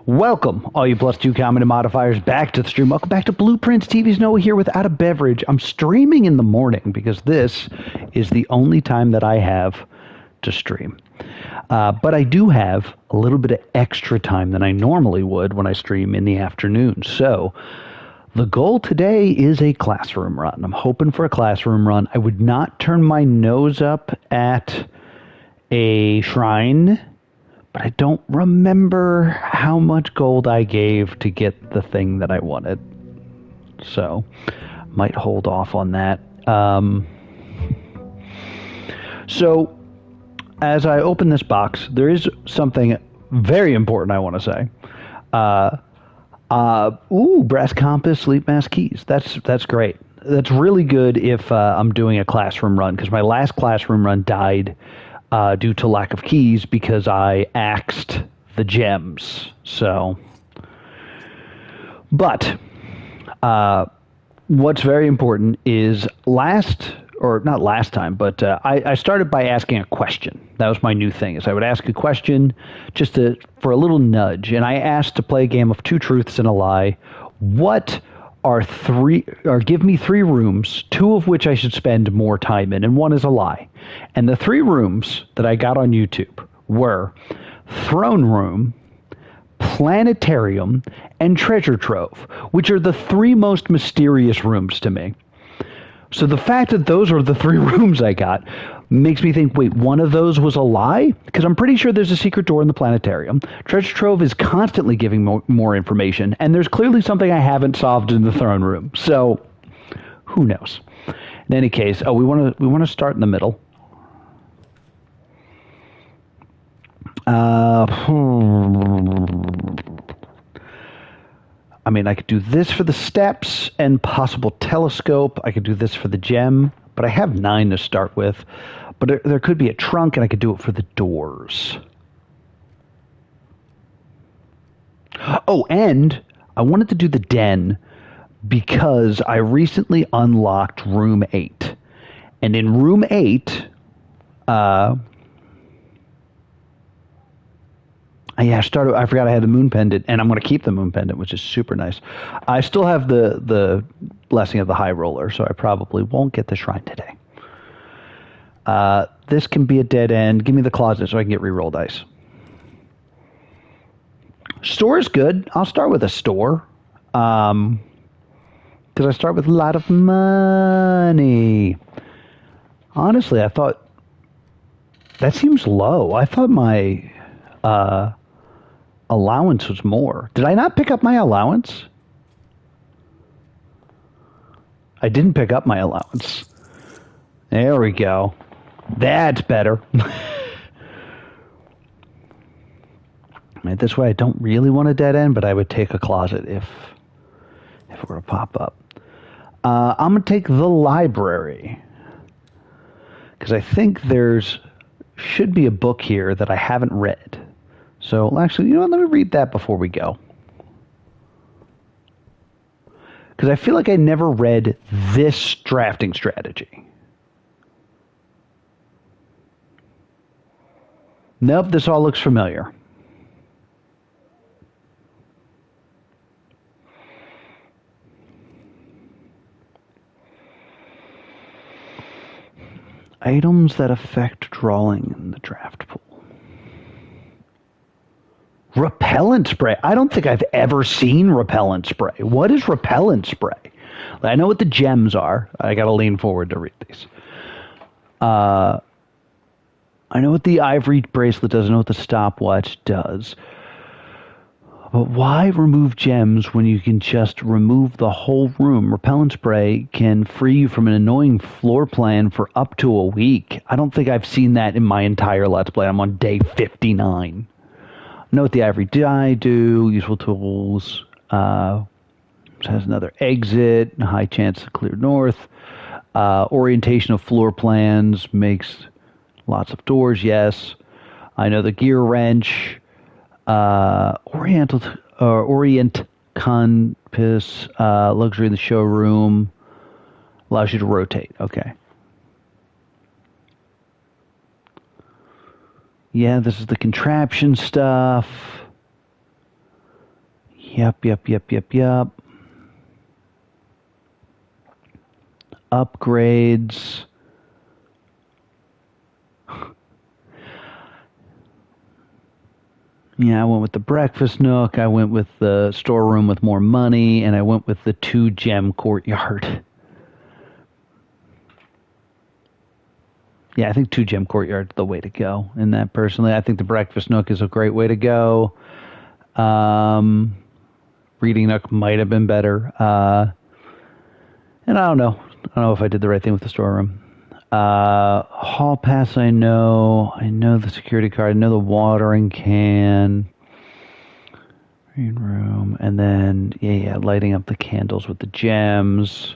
Welcome, all you +2 comedy modifiers, back to the stream. Welcome back to Blueprints TV's Noah here without a beverage. I'm streaming in the morning because this is the only time that I have to stream. But I do have a little bit of extra time than I normally would when I stream in the afternoon. So the goal today is a classroom run. I'm hoping for a classroom run. I would not turn my nose up at a shrine, but I don't remember how much gold I gave to get the thing that I wanted. So, might hold off on that. So, as I open this box, there is something very important I want to say. Brass compass, sleep mask keys. That's great. That's really good if I'm doing a classroom run, because my last classroom run died due to lack of keys because I axed the gems. So, but what's very important is not last time, but I started by asking a question. That was my new thing, is I would ask a question just for a little nudge. And I asked to play a game of two truths and a lie. Give me three rooms, two of which I should spend more time in, and one is a lie. And the three rooms that I got on YouTube were Throne Room, Planetarium, and Treasure Trove, which are the three most mysterious rooms to me. So the fact that those are the three rooms I got makes me think, wait, one of those was a lie? Because I'm pretty sure there's a secret door in the planetarium. Treasure Trove is constantly giving more information, and there's clearly something I haven't solved in the throne room. So who knows? In any case, we want to start in the middle. I mean, I could do this for the steps and possible telescope. I could do this for the gem, but I have 9 to start with. But there could be a trunk, and I could do it for the doors. Oh, and I wanted to do the den because I recently unlocked room 8. And in room 8, I forgot I had the moon pendant, and I'm going to keep the moon pendant, which is super nice. I still have the blessing of the high roller, so I probably won't get the shrine today. This can be a dead end. Give me the closet so I can get reroll dice. Store is good. I'll start with a store. Because I start with a lot of money. Honestly, I thought that seems low. I thought my allowance was more. Did I not pick up my allowance? I didn't pick up my allowance. There we go. That's better. Right, this way I don't really want a dead end, but I would take a closet if it were to pop up. I'm going to take the library, because I think should be a book here that I haven't read. So actually, let me read that before we go. Because I feel like I never read this drafting strategy. Nope, this all looks familiar. Items that affect drawing in the draft pool. Repellent spray. I don't think I've ever seen repellent spray. What is repellent spray? I know what the gems are. I got to lean forward to read these. I know what the ivory bracelet does. I know what the stopwatch does. But why remove gems when you can just remove the whole room? Repellent spray can free you from an annoying floor plan for up to a week. I don't think I've seen that in my entire Let's Play. I'm on day 59. I know what the ivory die do. Useful tools. Has another exit. A high chance to clear north. Orientation of floor plans makes lots of doors. Yes. I know the gear wrench. Orient compass, luxury in the showroom, allows you to rotate. Okay. Yeah, this is the contraption stuff. Yep. Upgrades. Yeah, I went with the breakfast nook, I went with the storeroom with more money, and I went with the 2-gem courtyard. Yeah, I think 2-gem courtyard's the way to go in that, personally. I think the breakfast nook is a great way to go. Reading nook might have been better. And I don't know. I don't know if I did the right thing with the storeroom. Hall pass, I know. I know the security card. I know the watering can. Green room. And then, lighting up the candles with the gems.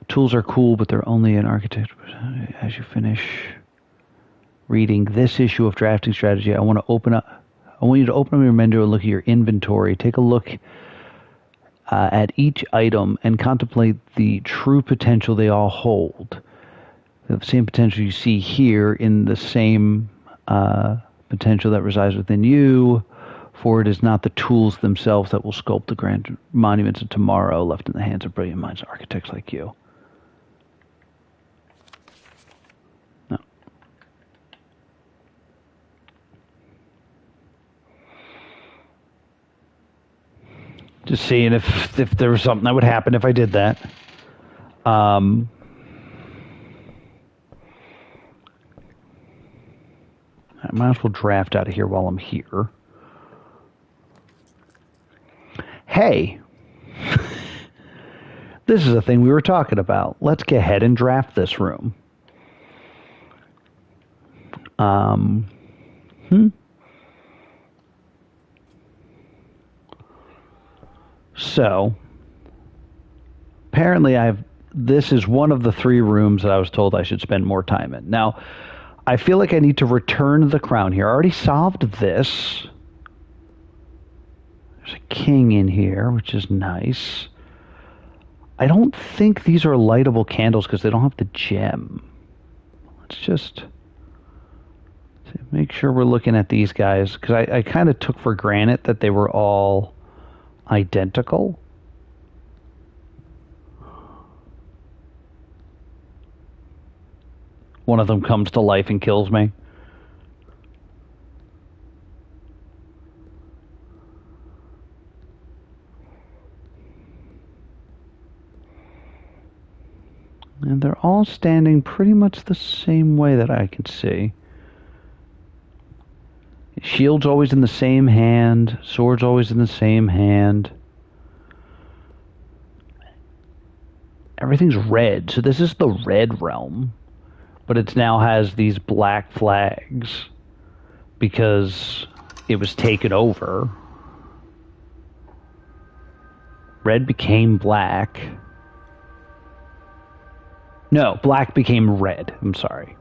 Tools are cool, but they're only an architect. As you finish reading this issue of Drafting Strategy, I want you to open up your menu and look at your inventory. Take a look at each item and contemplate the true potential they all hold. The same potential you see here in the same potential that resides within you, for it is not the tools themselves that will sculpt the grand monuments of tomorrow left in the hands of brilliant minds and architects like you. No. Just seeing if there was something that would happen if I did that. I might as well draft out of here while I'm here. Hey, this is a thing we were talking about. Let's go ahead and draft this room. So, apparently this is one of the 3 rooms that I was told I should spend more time in. Now, I feel like I need to return the crown here. I already solved this. There's a king in here, which is nice. I don't think these are lightable candles because they don't have the gem. Let's just make sure we're looking at these guys, because I kind of took for granted that they were all identical. One of them comes to life and kills me. And they're all standing pretty much the same way that I can see. Shield's always in the same hand. Sword's always in the same hand. Everything's red. So this is the red realm. But it now has these black flags because it was taken over. Red became black. No, black became red. I'm sorry.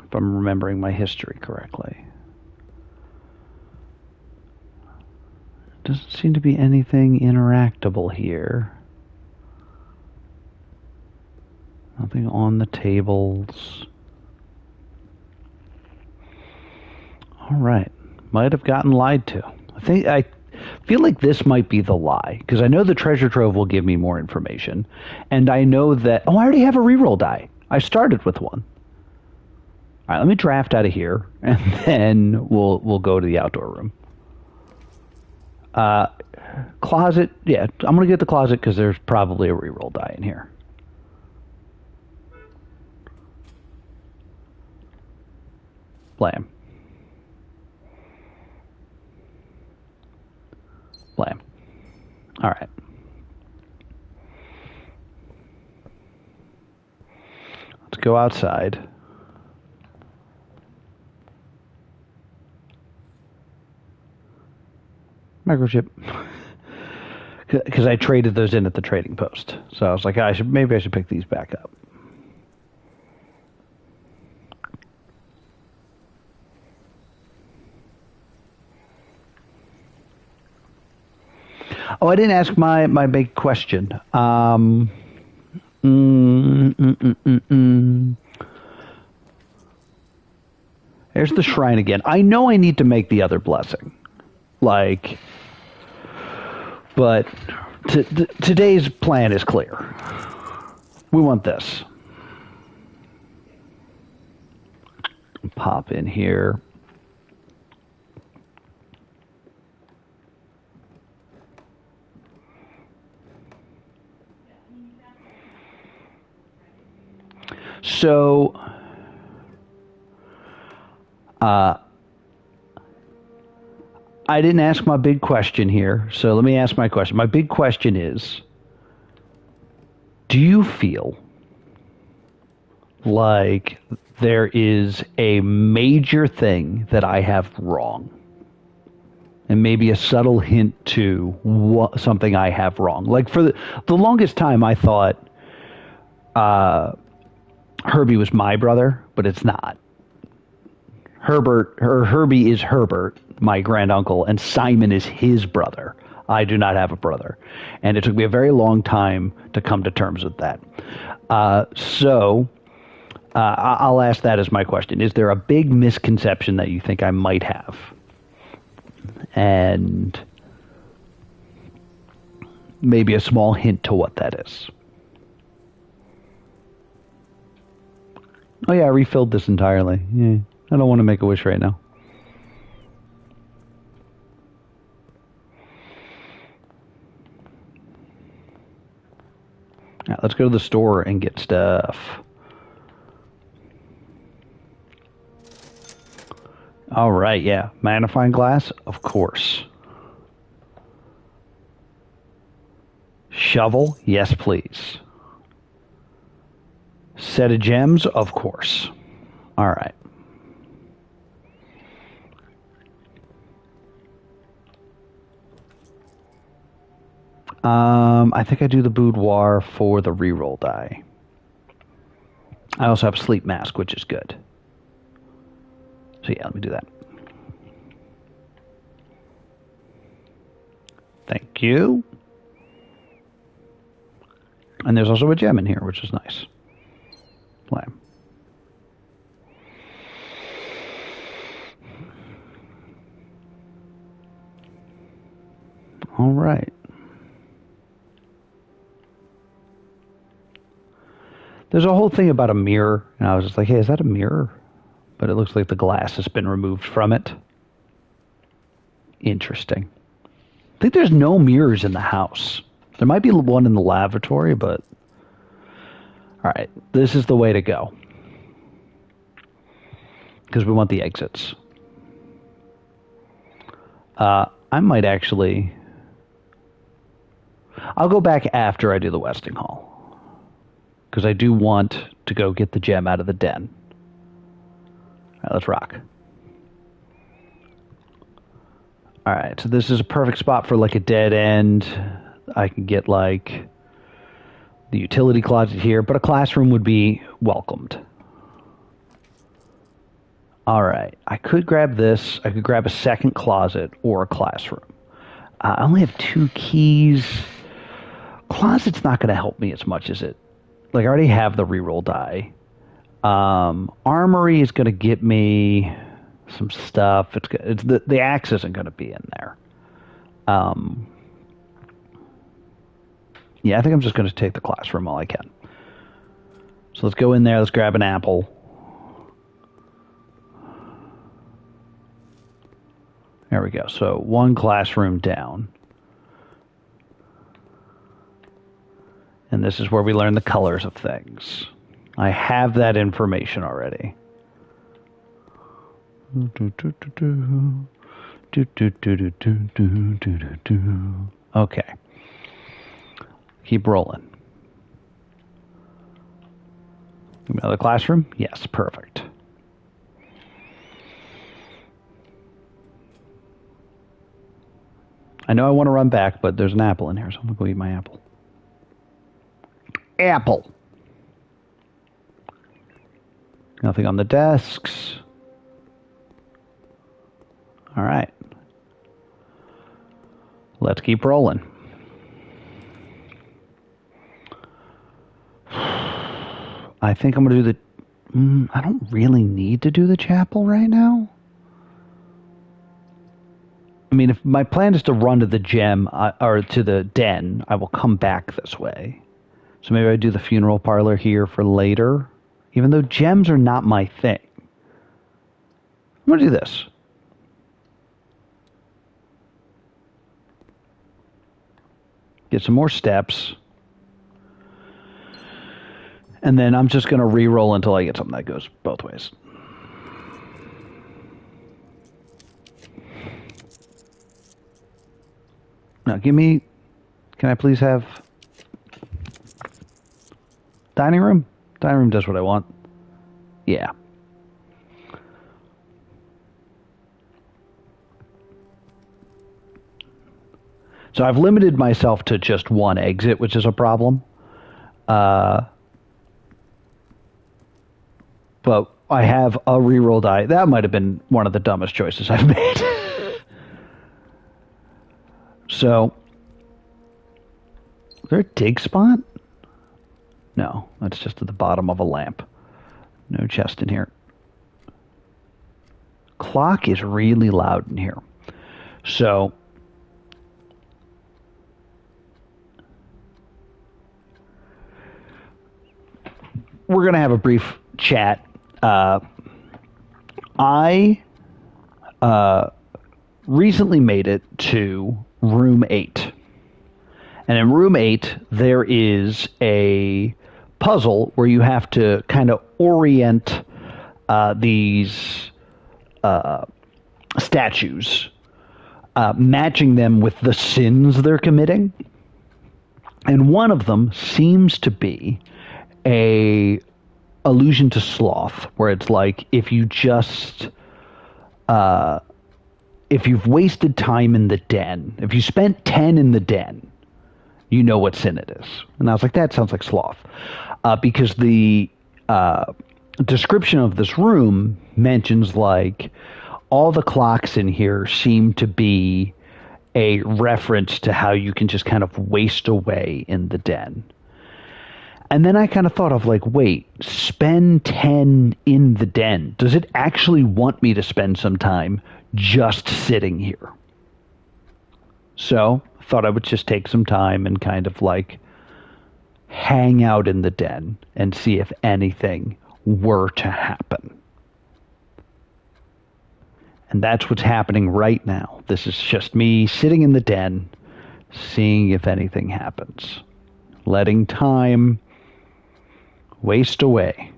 If I'm remembering my history correctly. Doesn't seem to be anything interactable here. Nothing on the tables. All right. Might have gotten lied to. I feel like this might be the lie, because I know the treasure trove will give me more information, and I know that. Oh, I already have a reroll die. I started with one. All right, let me draft out of here, and then we'll go to the outdoor room. Closet. Yeah, I'm gonna get the closet because there's probably a reroll die in here. Blam. Blam. All right. Let's go outside. Microchip. Because I traded those in at the trading post. So I was like, maybe I should pick these back up. Oh, I didn't ask my big question. There's the shrine again. I know I need to make the other blessing. Like, but today's plan is clear. We want this. Pop in here. So, I didn't ask my big question here, so let me ask my question. My big question is, do you feel like there is a major thing that I have wrong? And maybe a subtle hint to something I have wrong. Like for the longest time, I thought Herbie was my brother, but it's not. Herbie is Herbert, my granduncle, and Simon is his brother. I do not have a brother. And it took me a very long time to come to terms with that. So I'll ask that as my question. Is there a big misconception that you think I might have? And maybe a small hint to what that is. Oh yeah, I refilled this entirely. Yeah. I don't want to make a wish right now. Now, let's go to the store and get stuff. All right, yeah. Magnifying glass, of course. Shovel, yes, please. Set of gems, of course. All right. I think I do the boudoir for the reroll die. I also have sleep mask, which is good. So yeah, let me do that. Thank you. And there's also a gem in here, which is nice. Lime. All right. There's a whole thing about a mirror, and I was just like, hey, is that a mirror? But it looks like the glass has been removed from it. Interesting. I think there's no mirrors in the house. There might be one in the lavatory, but... Alright, this is the way to go. Because we want the exits. I might actually... I'll go back after I do the Westing Hall. Because I do want to go get the gem out of the den. Alright, let's rock. Alright, so this is a perfect spot for like a dead end. I can get like the utility closet here, but a classroom would be welcomed. Alright, I could grab this. I could grab a second closet or a classroom. I only have 2 keys. Closet's not going to help me as much as it. Like, I already have the reroll die. Armory is going to get me some stuff. It's the axe isn't going to be in there. Yeah, I think I'm just going to take the classroom while I can. So let's go in there. Let's grab an apple. There we go. So 1 classroom down. And this is where we learn the colors of things. I have that information already. Okay. Keep rolling. Another classroom? Yes, perfect. I know I want to run back, but there's an apple in here, so I'm going to go eat my apple. Apple. Nothing on the desks. All right. Let's keep rolling. I think I'm going to do I don't really need to do the chapel right now. I mean, if my plan is to run to the gem, or to the den, I will come back this way. So maybe I do the funeral parlor here for later, even though gems are not my thing. I'm going to do this. Get some more steps. And then I'm just going to re-roll until I get something that goes both ways. Now, can I please have dining room? Dining room does what I want. Yeah. So I've limited myself to just one exit, which is a problem. But I have a reroll die. That might have been one of the dumbest choices I've made. So, is there a dig spot? No, that's just at the bottom of a lamp. No chest in here. Clock is really loud in here. So, we're going to have a brief chat. I recently made it to room 8. And in room 8, there is a puzzle where you have to kind of orient these statues, matching them with the sins they're committing. And one of them seems to be a allusion to sloth, where it's like if you just if you've wasted time in the den, if you spent 10 in the den, you know what sin it is. And I was like, that sounds like sloth, because the description of this room mentions like all the clocks in here seem to be a reference to how you can just kind of waste away in the den. And then I kind of thought of like, wait, spend 10 in the den. Does it actually want me to spend some time just sitting here? So I thought I would just take some time and kind of like hang out in the den and see if anything were to happen. And that's what's happening right now. This is just me sitting in the den, seeing if anything happens. Letting time waste away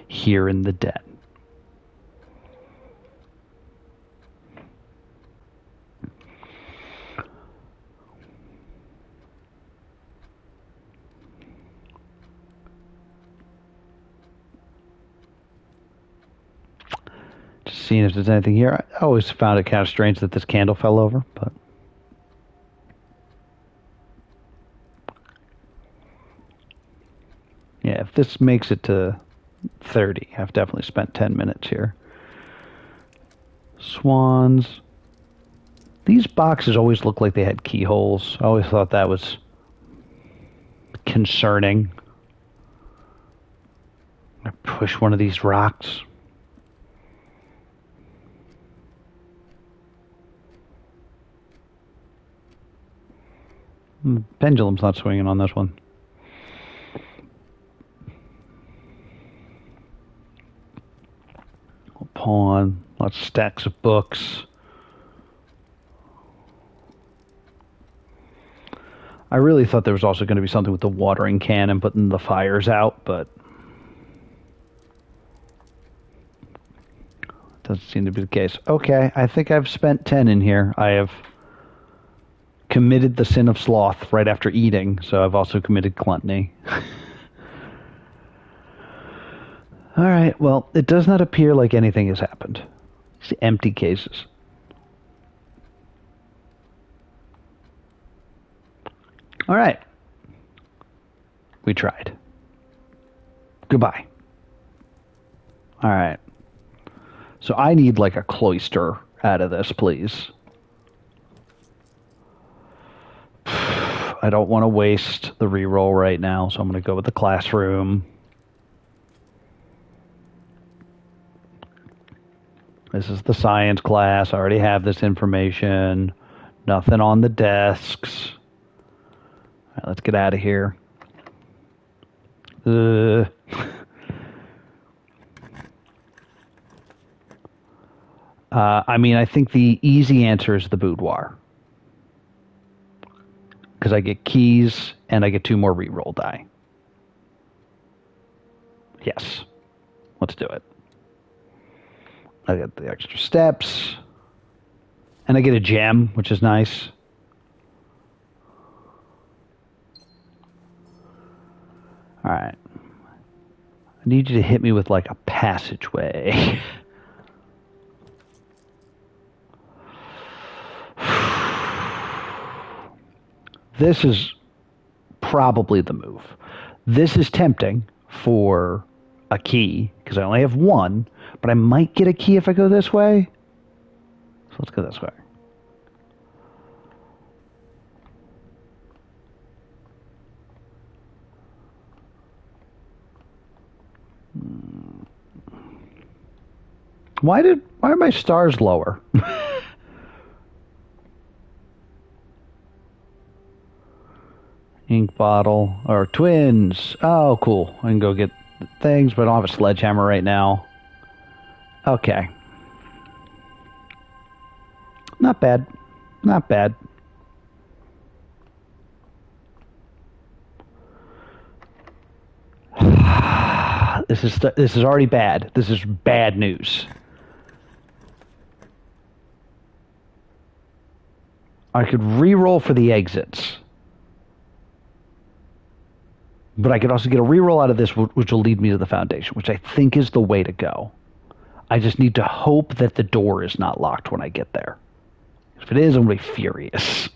here in the den. Just seeing if there's anything here. I always found it kind of strange that this candle fell over, but yeah, if this makes it to 30, I've definitely spent 10 minutes here. Swans. These boxes always look like they had keyholes. I always thought that was concerning. I push one of these rocks. The pendulum's not swinging on this one. Pawn, lots of stacks of books. I really thought there was also going to be something with the watering can and putting the fires out, but doesn't seem to be the case. Okay, I think I've spent 10 in here. I have committed the sin of sloth right after eating, so I've also committed gluttony. All right, well, it does not appear like anything has happened. It's empty cases. All right. We tried. Goodbye. All right. So I need like a cloister out of this, please. I don't want to waste the reroll right now, so I'm going to go with the classroom. This is the science class. I already have this information. Nothing on the desks. All right, let's get out of here. I mean, I think the easy answer is the boudoir. Because I get keys and I get 2 more reroll die. Yes. Let's do it. I get the extra steps. And I get a gem, which is nice. Alright. I need you to hit me with like a passageway. This is probably the move. This is tempting for a key, because I only have 1, but I might get a key if I go this way. So let's go this way. Why are my stars lower? Ink bottle or twins. Oh, cool. I can go get things, but I don't have a sledgehammer right now. Okay. Not bad. Not bad. This is already bad. This is bad news. I could re-roll for the exits. But I could also get a reroll out of this, which will lead me to the foundation, which I think is the way to go. I just need to hope that the door is not locked when I get there. If it is, I'm going to be furious.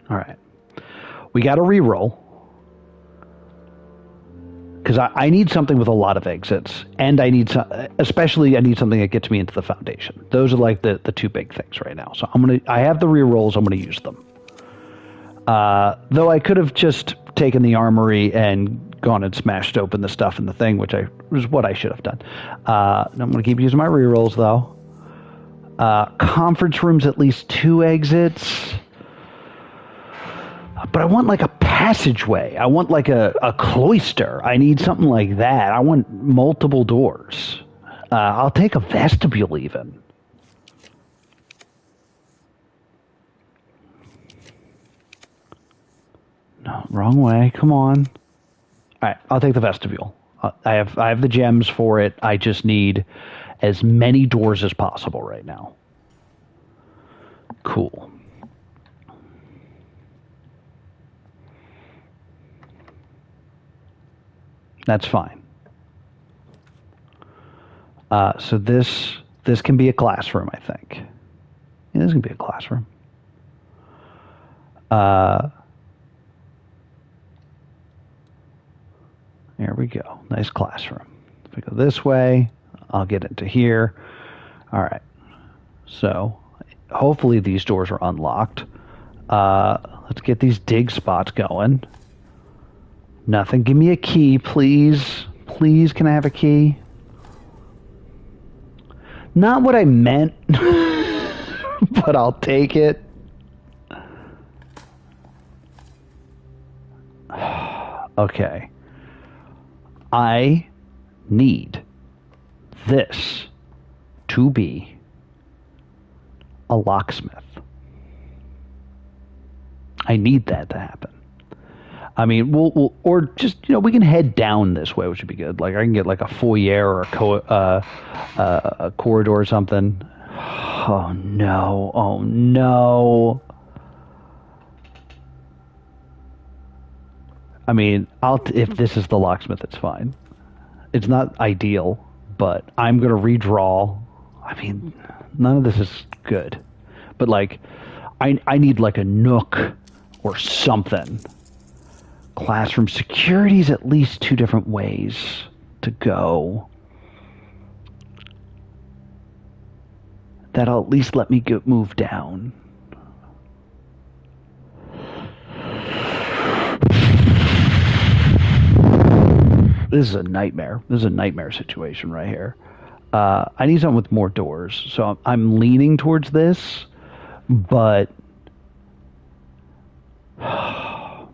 All right. We got a reroll. Because I need something with a lot of exits, and I need especially I need something that gets me into the foundation. Those are like the 2 big things right now. So I have the rerolls. I'm gonna use them. Though I could have just taken the armory and gone and smashed open the stuff in the thing, which was what I should have done. I'm gonna keep using my rerolls though. Conference rooms, at least 2 exits. But I want like a passageway. I want like a cloister. I need something like that. I want multiple doors. I'll take a vestibule even. No, wrong way. Come on. All right, I'll take the vestibule. I have the gems for it. I just need as many doors as possible right now. Cool. That's fine. So this can be a classroom, I think. Yeah, this can be a classroom. There we go. Nice classroom. If we go this way, I'll get into here. All right. So hopefully these doors are unlocked. Let's get these dig spots going. Nothing. Give me a key, please. Please, can I have a key? Not what I meant, but I'll take it. Okay. I need this to be a locksmith. I need that to happen. I mean, we'll or just, we can head down this way, which would be good. Like I can get like a foyer or a corridor or something. Oh no! Oh no! I mean, if this is the locksmith, it's fine. It's not ideal, but I'm gonna redraw. I mean, none of this is good, but like, I need like a nook or something. Classroom security is at least 2 different ways to go. That'll at least let me move down. This is a nightmare. This is a nightmare situation right here. I need something with more doors. So I'm leaning towards this, but I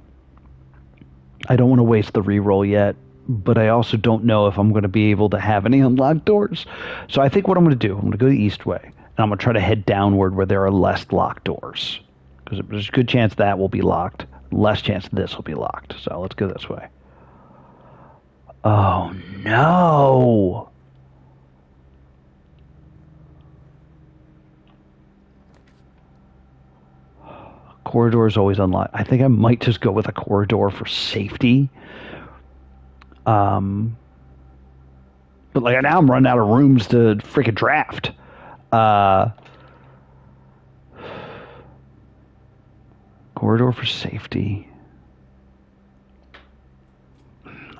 don't want to waste the reroll yet. But I also don't know if I'm going to be able to have any unlocked doors. So I think what I'm going to do, I'm going to go the east way, and I'm going to try to head downward where there are less locked doors. Because there's a good chance that will be locked. Less chance this will be locked. So let's go this way. Oh, no. Corridor is always unlocked. I think I might just go with a corridor for safety. But like now I'm running out of rooms to freaking draft. Corridor for safety.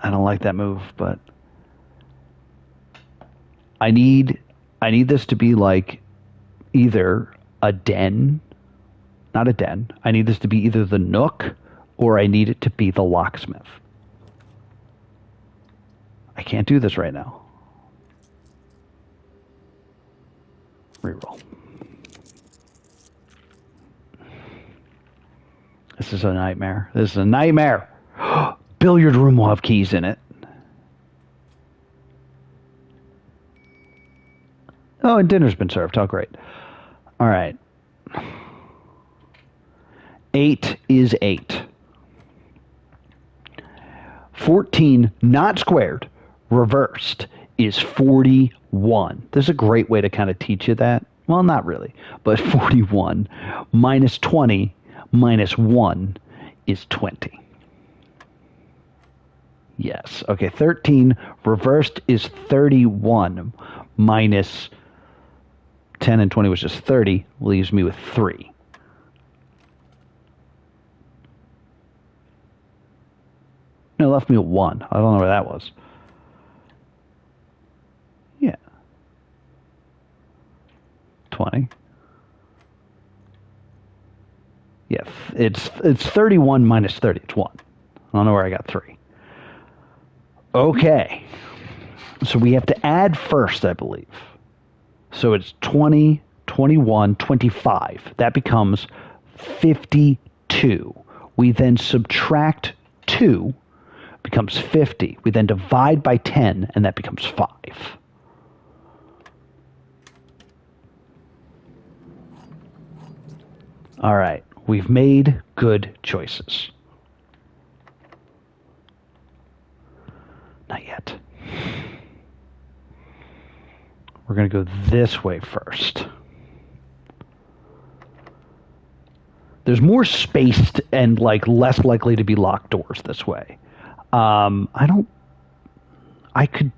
I don't like that move, but I need this to be like either a den, not a den. I need this to be either the nook or I need it to be the locksmith. I can't do this right now. Reroll. This is a nightmare. This is a nightmare. Billiard room will have keys in it. Oh, and dinner's been served. Oh, great. All right. 8 is 8. 14, not squared, reversed, is 41. This is a great way to kind of teach you that. Well, not really, but 41 minus 20 minus 1 is 20. Yes. Okay, 13 reversed is 31 minus 10 and 20, which is 30, leaves me with 3. No, it left me with 1. I don't know where that was. Yeah. 20. Yeah, it's 31 minus 30. It's 1. I don't know where I got 3. Okay. So we have to add first, I believe. So it's 20, 21, 25. That becomes 52. We then subtract 2, becomes 50. We then divide by 10, and that becomes 5. All right. We've made good choices. Not yet. We're going to go this way first. There's more spaced and like less likely to be locked doors this way. I could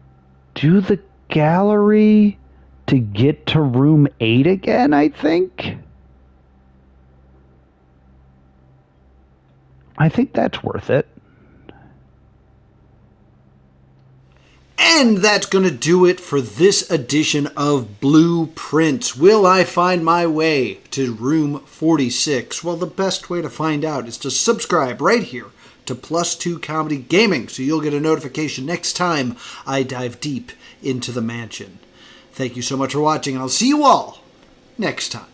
do the gallery to get to room 8 again, I think. I think that's worth it. And that's going to do it for this edition of Blueprints. Will I find my way to room 46? Well, the best way to find out is to subscribe right here to Plus 2 Comedy Gaming, so you'll get a notification next time I dive deep into the mansion. Thank you so much for watching, and I'll see you all next time.